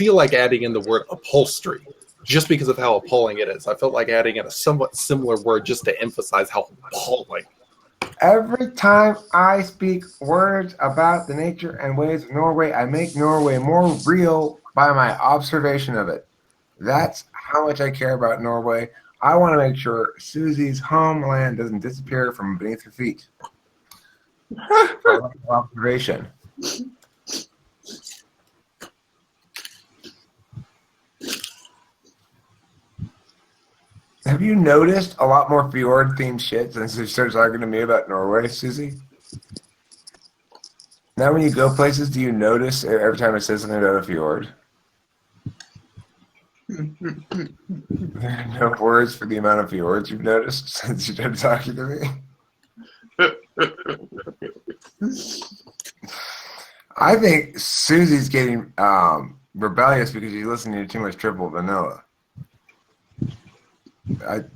feel like adding in the word upholstery just because of how appalling it is. I felt like adding in a somewhat similar word just to emphasize how appalling. Every time I speak words about the nature and ways of Norway, I make Norway more real by my observation of it. That's how much I care about Norway. I want to make sure Susie's homeland doesn't disappear from beneath her feet. Observation. Have you noticed a lot more fjord-themed shit since you started talking to me about Norway, Susie? Now when you go places, do you notice every time it says something about a fjord? There are no words for the amount of fjords you've noticed since you started talking to me. I think Susie's getting rebellious because she's listening to too much Triple Vanilla.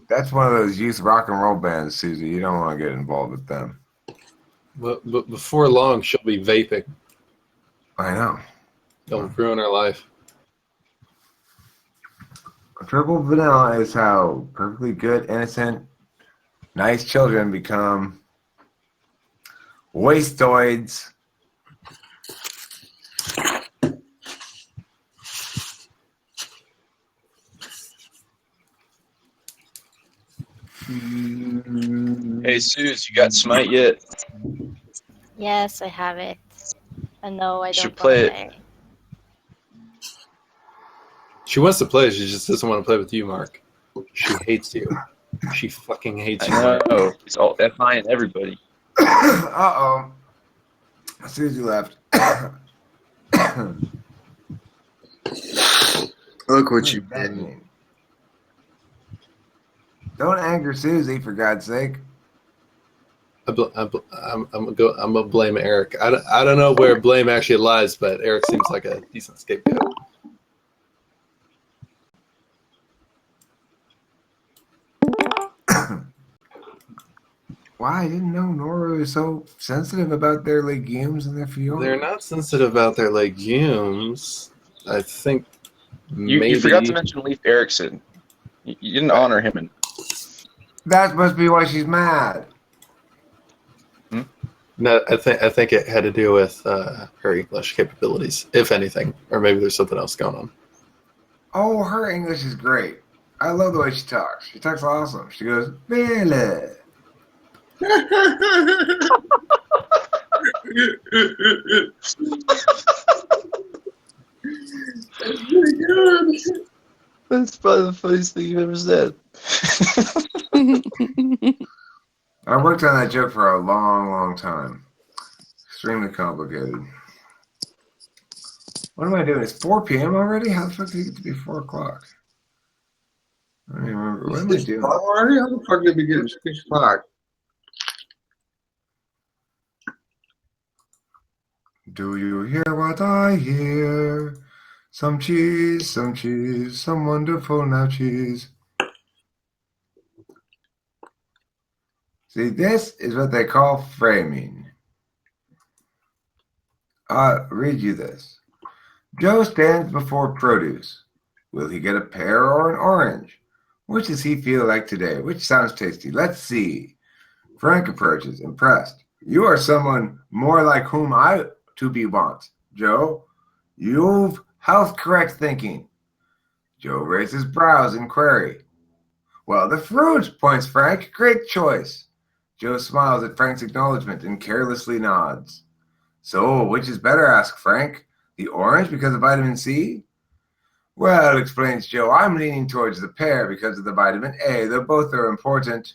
That's one of those youth rock and roll bands, Susie. You don't want to get involved with them. But before long, she'll be vaping. I know. It'll ruin her life. Triple Vanilla is how perfectly good, innocent, nice children become wastoids. Hey, Suze, you got Smite yet? Yes, I have it. And no, I Should don't play want to play. She wants to play. She just doesn't want to play with you, Mark. She hates you. She fucking hates you. I know. It's all F9 and everybody. Uh-oh. Susie left. Look what you did. Don't anger Susie, for God's sake. I'm gonna blame Eric. I don't know where blame actually lies, but Eric seems like a decent scapegoat. Why? I didn't know Norway was so sensitive about their legumes and their fjords. They're not sensitive about their legumes. I think You forgot to mention Leif Erikson. You didn't honor him. That must be why she's mad. No, I think it had to do with her English capabilities, if anything, or maybe there's something else going on. Oh, her English is great. I love the way she talks. She talks awesome. She goes, really? That's pretty good. That's probably the funniest thing you've ever said. I worked on that joke for a long, long time. Extremely complicated. What am I doing? It's 4 p.m. already? How the fuck did it get to be 4 o'clock? I don't even remember. What am I doing? Already? How the fuck did we get to 6 o'clock? Do you hear what I hear? Some cheese, some wonderful now cheese. See, this is what they call framing. I'll read you this. Joe stands before produce. Will he get a pear or an orange? Which does he feel like today? Which sounds tasty? Let's see. Frank approaches, impressed. You are someone more like whom I to be want, Joe. You've health correct thinking. Joe raises brows in query. Well, the fruit, points Frank. Great choice. Joe smiles at Frank's acknowledgement and carelessly nods. So, which is better, asks Frank. The orange because of vitamin C? Well, explains Joe, I'm leaning towards the pear because of the vitamin A, though both are important.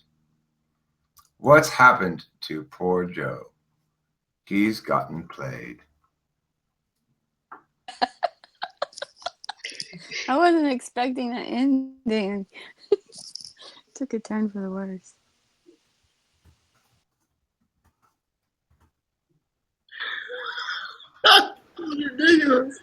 What's happened to poor Joe? He's gotten played. I wasn't expecting that ending. Took a turn for the worse. Ridiculous.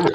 Oh.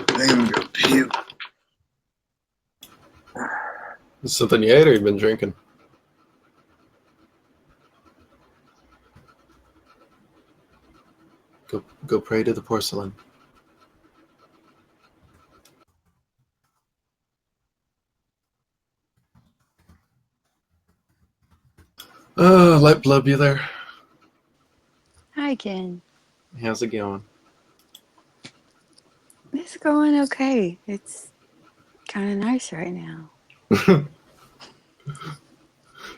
I'm gonna go puke. Something you ate or you've been drinking? Go pray to the porcelain. Oh, Light Blood, you there? Hi, Ken. How's it going? It's going okay. It's kind of nice right now.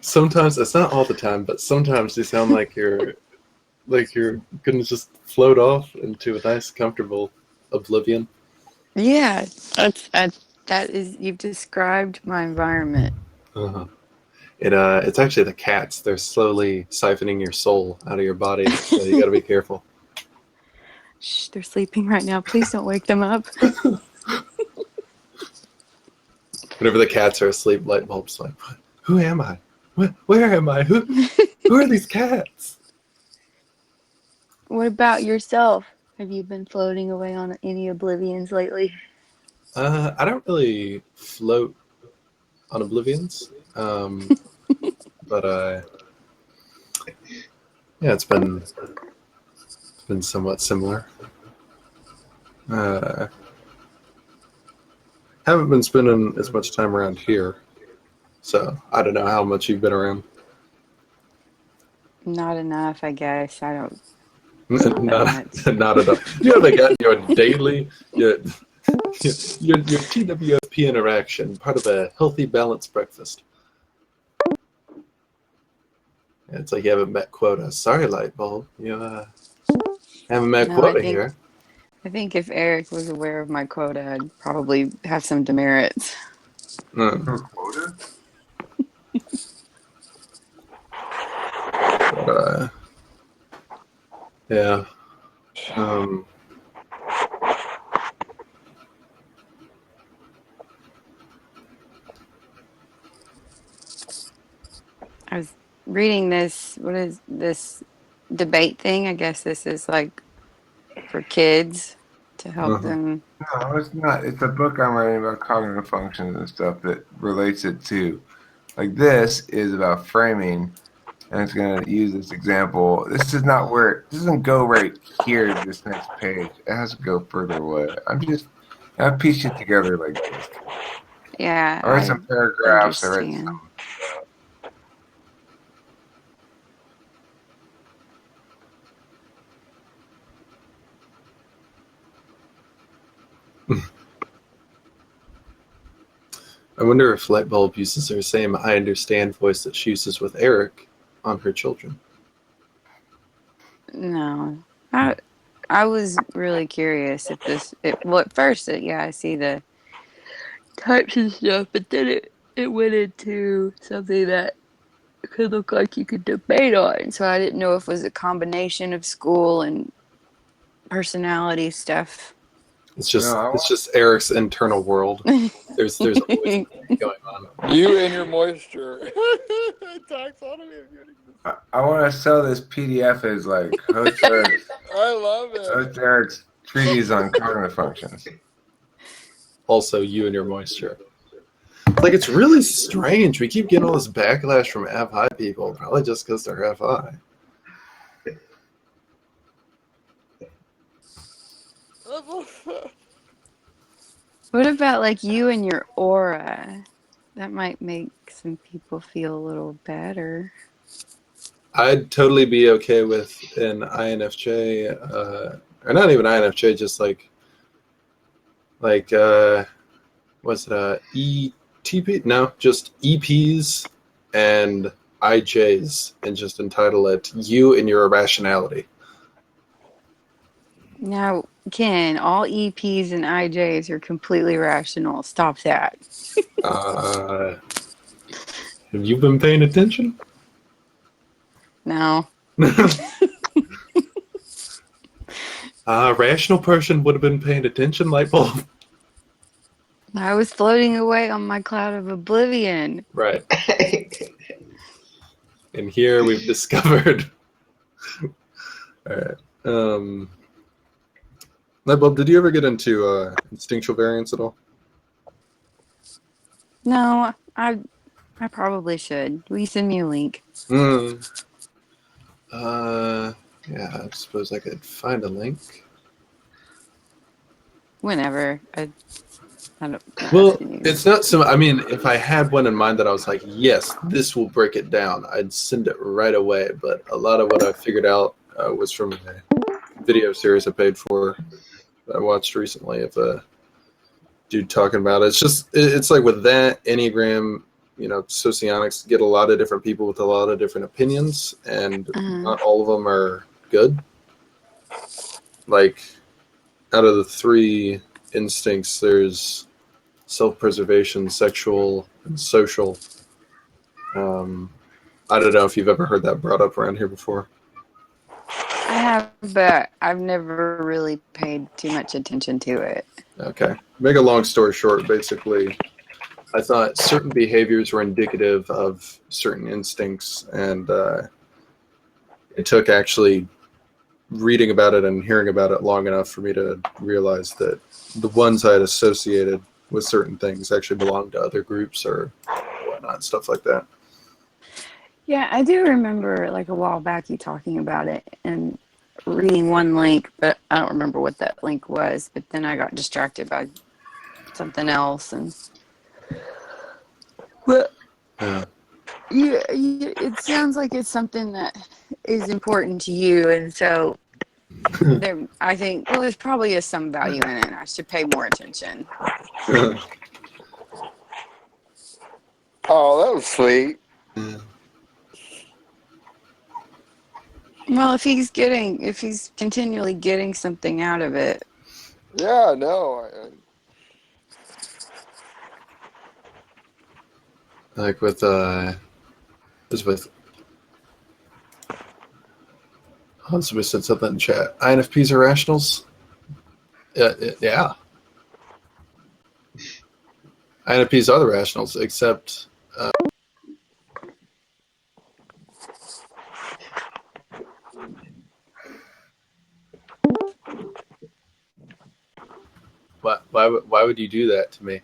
Sometimes, it's not all the time, but sometimes you sound like you're gonna just float off into a nice, comfortable oblivion. Yeah, that is, you've described my environment. Uh-huh. It's actually the cats. They're slowly siphoning your soul out of your body, so you gotta be careful. Shh, they're sleeping right now. Please don't wake them up. Whenever the cats are asleep, Lightbulb's like, "What? Who am I? Where am I? Who are these cats?" What about yourself? Have you been floating away on any oblivions lately? I don't really float on oblivions, but yeah, it's been somewhat similar. Haven't been spending as much time around here, so I don't know how much you've been around. Not enough, I guess. I don't. Not enough. You haven't got your daily your TWFP interaction, part of a healthy, balanced breakfast. Yeah, it's like you haven't met quota. Sorry, Lightbulb, you haven't met quota here. I think if Eric was aware of my quota, I'd probably have some demerits. Her quota? But, yeah. I was reading this. What is this debate thing? I guess this is like for kids to help them. No, it's not. It's a book I'm writing about cognitive functions and stuff that relates it to. Like this is about framing, and it's going to use this example. This is not where it doesn't go right here. This next page, it has to go further away. I pieced it together like this. Yeah, I write some paragraphs. I write understand. some. I wonder if Lightbulb uses her same "I understand" voice that she uses with Eric on her children. No, I was really curious if this. Well, at first, yeah, I see the types and stuff, but then it went into something that could look like you could debate on. So I didn't know if it was a combination of school and personality stuff. It's just Eric's internal world. There's always something going on. You and your moisture. Taxonomy of unity. I want to sell this PDF as like Host Eric's, I love it. Host Eric's treatise on cognitive functions. Also, you and your moisture. Like, it's really strange. We keep getting all this backlash from FI people, probably just because they're FI. What about like you and your aura? That might make some people feel a little better. I'd totally be okay with an INFJ, or not even INFJ, just like what's it, ETP? No, just EPs and IJs, and just entitle it "You and Your Irrationality." Now, Ken, all EPs and IJs are completely rational. Stop that. Have you been paying attention? No. A rational person would have been paying attention, light bulb. I was floating away on my cloud of oblivion. Right. And here we've discovered. All right. Lightbulb, did you ever get into instinctual variance at all? No, I probably should. Will you send me a link? Yeah, I suppose I could find a link. Whenever. I don't. Well, it's not so. I mean, if I had one in mind that I was like, yes, this will break it down, I'd send it right away. But a lot of what I figured out was from a video series I paid for that I watched recently of a dude talking about it. It's like with that Enneagram, socionics get a lot of different people with a lot of different opinions, and not all of them are good. Like, out of the 3 instincts, there's self-preservation, sexual, and social. I don't know if you've ever heard that brought up around here before. I have, but I've never really paid too much attention to it. Okay. Make a long story short, basically, I thought certain behaviors were indicative of certain instincts, and it took actually reading about it and hearing about it long enough for me to realize that the ones I had associated with certain things actually belonged to other groups or whatnot, stuff like that. Yeah, I do remember like a while back you talking about it and reading one link, but I don't remember what that link was. But then I got distracted by something else, and well, it sounds like it's something that is important to you, and so I think there's probably some value in it. I should pay more attention. Oh, that was sweet. Well, if he's continually getting something out of it. Yeah, no. Like with Elizabeth. Elizabeth said something in chat. INFPs are rationals? Yeah. INFPs are the rationals, except why would you do that to me?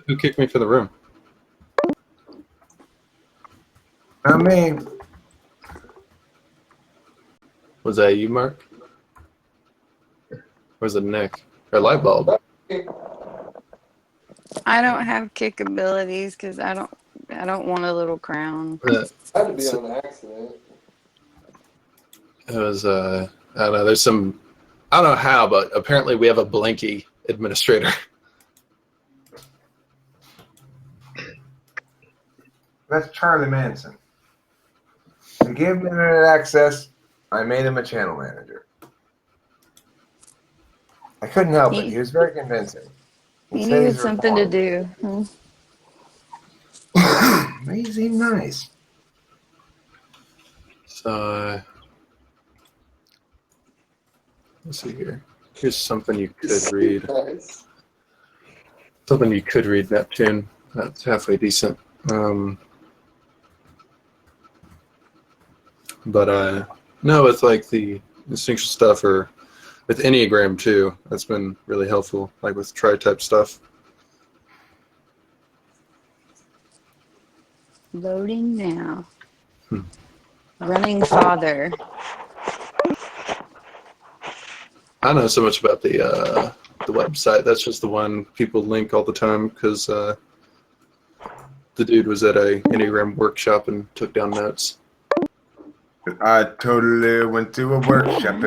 Who kicked me from the room? Not me. Was that you, Mark? Or was it Nick? Or Lightbulb? I don't have kick abilities because I don't want a little crown. It had to be on accident. It was I don't know. There's some, I don't know how, but apparently we have a blankie administrator. That's Charlie Manson. To give him internet access, I made him a channel manager. I couldn't help it. He was very convincing. He needed something to do. He seemed nice. So, let's see here. Here's something you could read. Nice. Something you could read, Neptune. That's halfway decent. But no, with like the instinctual stuff, or with Enneagram too, that's been really helpful. Like with tri-type stuff. Loading now. Running father. I don't know so much about the website. That's just the one people link all the time because the dude was at a Enneagram workshop and took down notes. I totally went to a workshop.